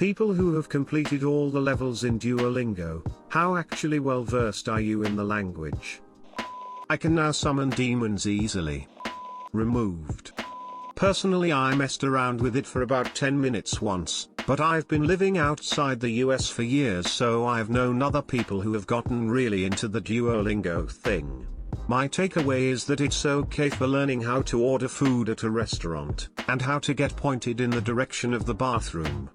People who have completed all the levels in Duolingo, how actually well versed are you in the language? I can now summon demons easily. Removed. Personally, I messed around with it for about 10 minutes once, but I've been living outside the US for years, so I've known other people who have gotten really into the Duolingo thing. My takeaway is that it's okay for learning how to order food at a restaurant, and how to get pointed in the direction of the bathroom.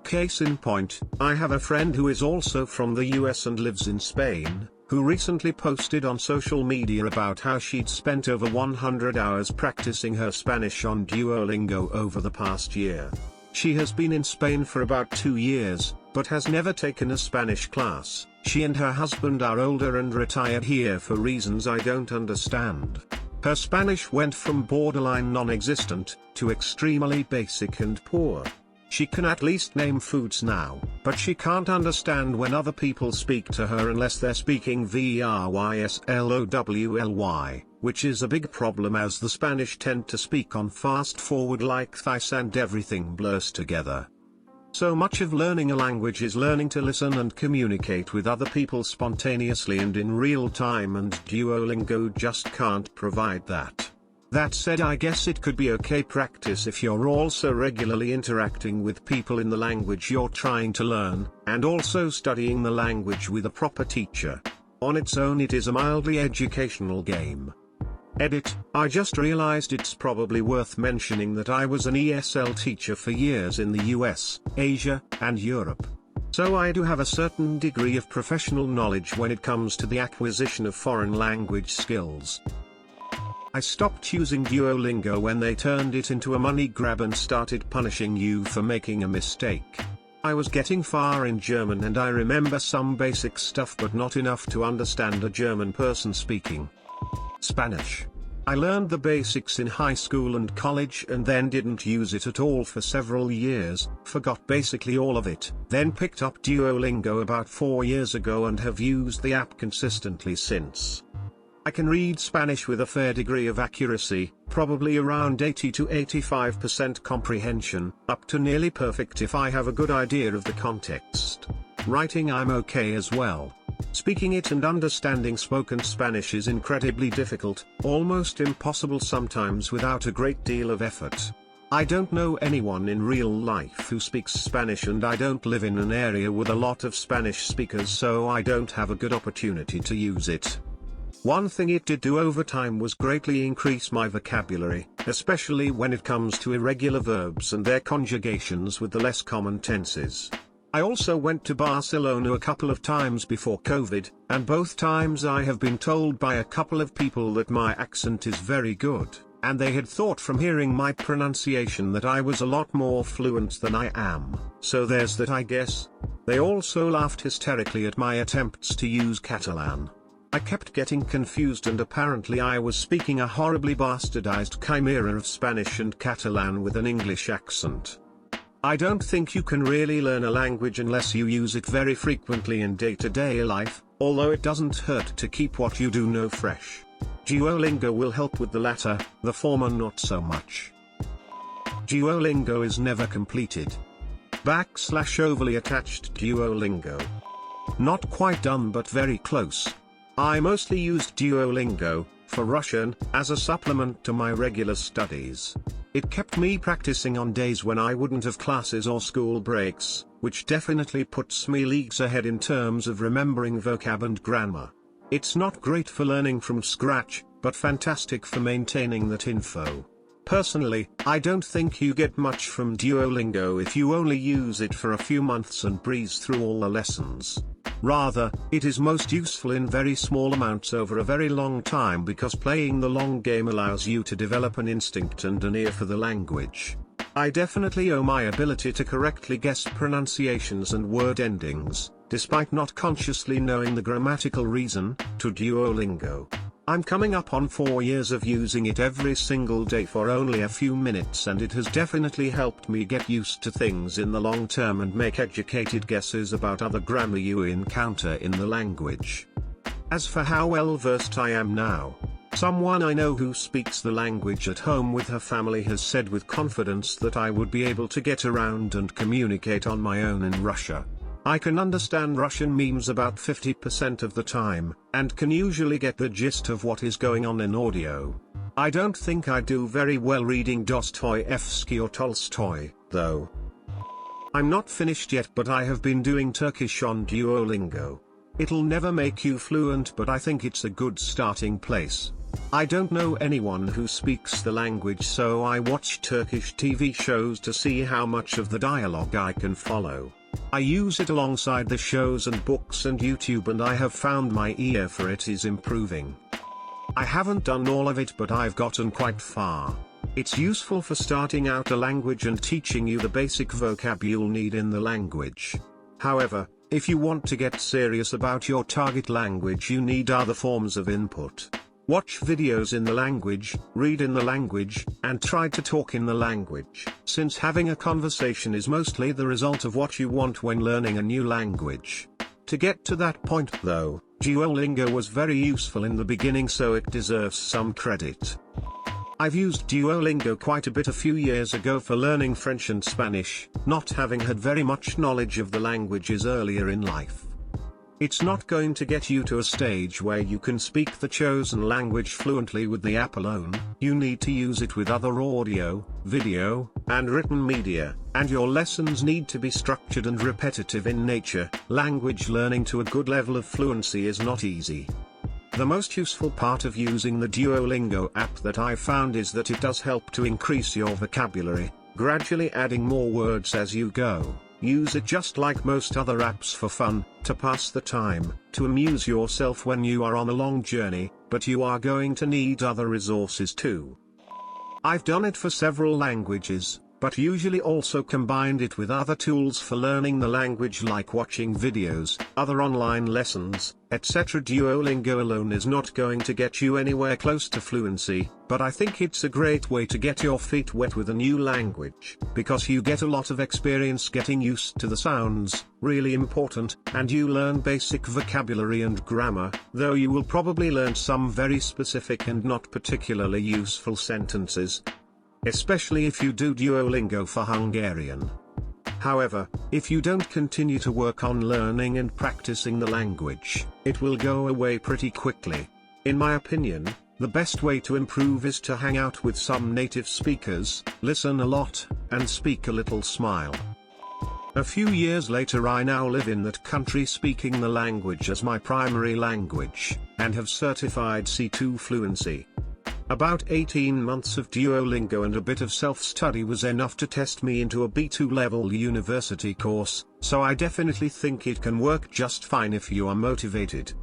Case in point, I have a friend who is also from the US and lives in Spain, who recently posted on social media about how she'd spent over 100 hours practicing her Spanish on Duolingo over the past year. She has been in Spain for about 2 years, but has never taken a Spanish class. She and her husband are older and retired here for reasons I don't understand. Her Spanish went from borderline non-existent, to extremely basic and poor. She can at least name foods now, but she can't understand when other people speak to her unless they're speaking VERYSLOWLY, which is a big problem as the Spanish tend to speak on fast forward like this and everything blurs together. So much of learning a language is learning to listen and communicate with other people spontaneously and in real time, and Duolingo just can't provide that. That said, I guess it could be okay practice if you're also regularly interacting with people in the language you're trying to learn, and also studying the language with a proper teacher. On its own it is a mildly educational game. Edit, I just realized it's probably worth mentioning that I was an ESL teacher for years in the US, Asia, and Europe. So I do have a certain degree of professional knowledge when it comes to the acquisition of foreign language skills. I stopped using Duolingo when they turned it into a money grab and started punishing you for making a mistake. I was getting far in German and I remember some basic stuff but not enough to understand a German person speaking Spanish. I learned the basics in high school and college and then didn't use it at all for several years, forgot basically all of it, then picked up Duolingo about 4 years ago and have used the app consistently since. I can read Spanish with a fair degree of accuracy, probably around 80 to 85% comprehension, up to nearly perfect if I have a good idea of the context. Writing I'm okay as well. Speaking it and understanding spoken Spanish is incredibly difficult, almost impossible sometimes without a great deal of effort. I don't know anyone in real life who speaks Spanish, and I don't live in an area with a lot of Spanish speakers, so I don't have a good opportunity to use it. One thing it did do over time was greatly increase my vocabulary, especially when it comes to irregular verbs and their conjugations with the less common tenses. I also went to Barcelona a couple of times before COVID, and both times I have been told by a couple of people that my accent is very good, and they had thought from hearing my pronunciation that I was a lot more fluent than I am, so there's that, I guess. They also laughed hysterically at my attempts to use Catalan. I kept getting confused and apparently I was speaking a horribly bastardized chimera of Spanish and Catalan with an English accent. I don't think you can really learn a language unless you use it very frequently in day-to-day life, although it doesn't hurt to keep what you do know fresh. Duolingo will help with the latter, the former not so much. Duolingo is never completed. / overly attached Duolingo. Not quite done but very close. I mostly used Duolingo, for Russian, as a supplement to my regular studies. It kept me practicing on days when I wouldn't have classes or school breaks, which definitely puts me leagues ahead in terms of remembering vocab and grammar. It's not great for learning from scratch, but fantastic for maintaining that info. Personally, I don't think you get much from Duolingo if you only use it for a few months and breeze through all the lessons. Rather, it is most useful in very small amounts over a very long time because playing the long game allows you to develop an instinct and an ear for the language. I definitely owe my ability to correctly guess pronunciations and word endings, despite not consciously knowing the grammatical reason, to Duolingo. I'm coming up on 4 years of using it every single day for only a few minutes, and it has definitely helped me get used to things in the long term and make educated guesses about other grammar you encounter in the language. As for how well versed I am now, Someone I know who speaks the language at home with her family has said with confidence that I would be able to get around and communicate on my own in Russia. I can understand Russian memes about 50% of the time, and can usually get the gist of what is going on in audio. I don't think I do very well reading Dostoevsky or Tolstoy, though. I'm not finished yet, but I have been doing Turkish on Duolingo. It'll never make you fluent, but I think it's a good starting place. I don't know anyone who speaks the language, so I watch Turkish TV shows to see how much of the dialogue I can follow. I use it alongside the shows and books and YouTube, and I have found my ear for it is improving. I haven't done all of it, but I've gotten quite far. It's useful for starting out a language and teaching you the basic vocab you'll need in the language. However, if you want to get serious about your target language, you need other forms of input. Watch videos in the language, read in the language, and try to talk in the language, since having a conversation is mostly the result of what you want when learning a new language. To get to that point though, Duolingo was very useful in the beginning, so it deserves some credit. I've used Duolingo quite a bit a few years ago for learning French and Spanish, not having had very much knowledge of the languages earlier in life. It's not going to get you to a stage where you can speak the chosen language fluently with the app alone. You need to use it with other audio, video, and written media, and your lessons need to be structured and repetitive in nature. Language learning to a good level of fluency is not easy. The most useful part of using the Duolingo app that I've found is that it does help to increase your vocabulary, gradually adding more words as you go. Use it just like most other apps for fun, to pass the time, to amuse yourself when you are on a long journey, but you are going to need other resources too. I've done it for several languages, but usually also combined it with other tools for learning the language, like watching videos, other online lessons, etc. Duolingo alone is not going to get you anywhere close to fluency, but I think it's a great way to get your feet wet with a new language, because you get a lot of experience getting used to the sounds, really important, and you learn basic vocabulary and grammar, though you will probably learn some very specific and not particularly useful sentences, especially if you do Duolingo for Hungarian. However, if you don't continue to work on learning and practicing the language, it will go away pretty quickly. In my opinion, the best way to improve is to hang out with some native speakers, listen a lot, and speak a little. Smile. A few years later, I now live in that country speaking the language as my primary language, and have certified C2 fluency. About 18 months of Duolingo and a bit of self-study was enough to test me into a B2 level university course, so I definitely think it can work just fine if you are motivated.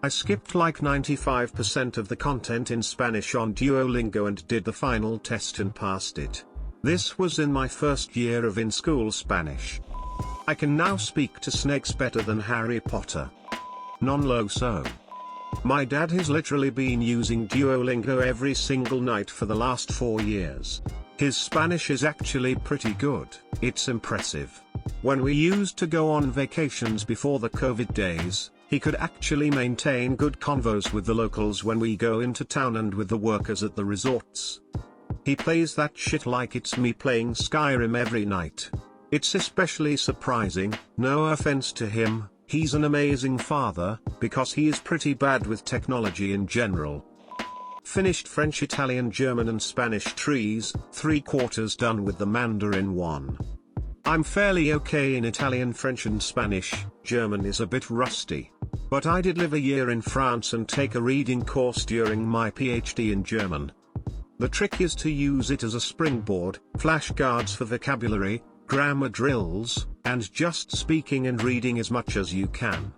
I skipped like 95% of the content in Spanish on Duolingo and did the final test and passed it. This was in my first year of in-school Spanish. I can now speak to snakes better than Harry Potter. Non lo so. My dad has literally been using Duolingo every single night for the last 4 years. His Spanish is actually pretty good. It's impressive. When we used to go on vacations before the COVID days, he could actually maintain good convos with the locals when we go into town and with the workers at the resorts. He plays that shit like it's me playing Skyrim every night. It's especially surprising, no offense to him. He's an amazing father, because he is pretty bad with technology in general. Finished French, Italian, German and Spanish trees, 3/4 done with the Mandarin one. I'm fairly okay in Italian, French and Spanish. German is a bit rusty. But I did live a year in France and take a reading course during my PhD in German. The trick is to use it as a springboard, flashcards for vocabulary, grammar drills, and just speaking and reading as much as you can.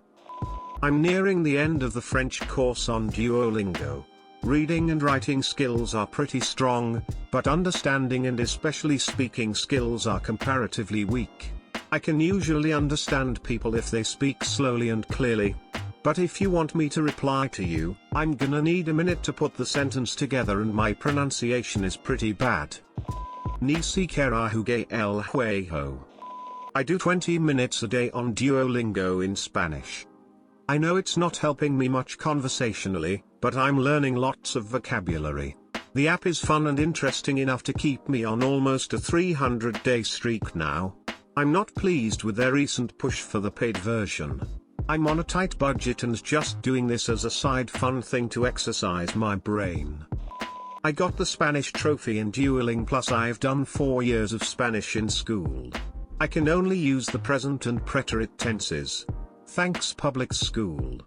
I'm nearing the end of the French course on Duolingo. Reading and writing skills are pretty strong, but understanding and especially speaking skills are comparatively weak. I can usually understand people if they speak slowly and clearly. But if you want me to reply to you, I'm gonna need a minute to put the sentence together and my pronunciation is pretty bad. Ni siquiera jugué el juego. I do 20 minutes a day on Duolingo in Spanish. I know it's not helping me much conversationally, but I'm learning lots of vocabulary. The app is fun and interesting enough to keep me on almost a 300-day streak now. I'm not pleased with their recent push for the paid version. I'm on a tight budget and just doing this as a side fun thing to exercise my brain. I got the Spanish trophy in Duolingo, plus I've done 4 years of Spanish in school. I can only use the present and preterite tenses. Thanks public school.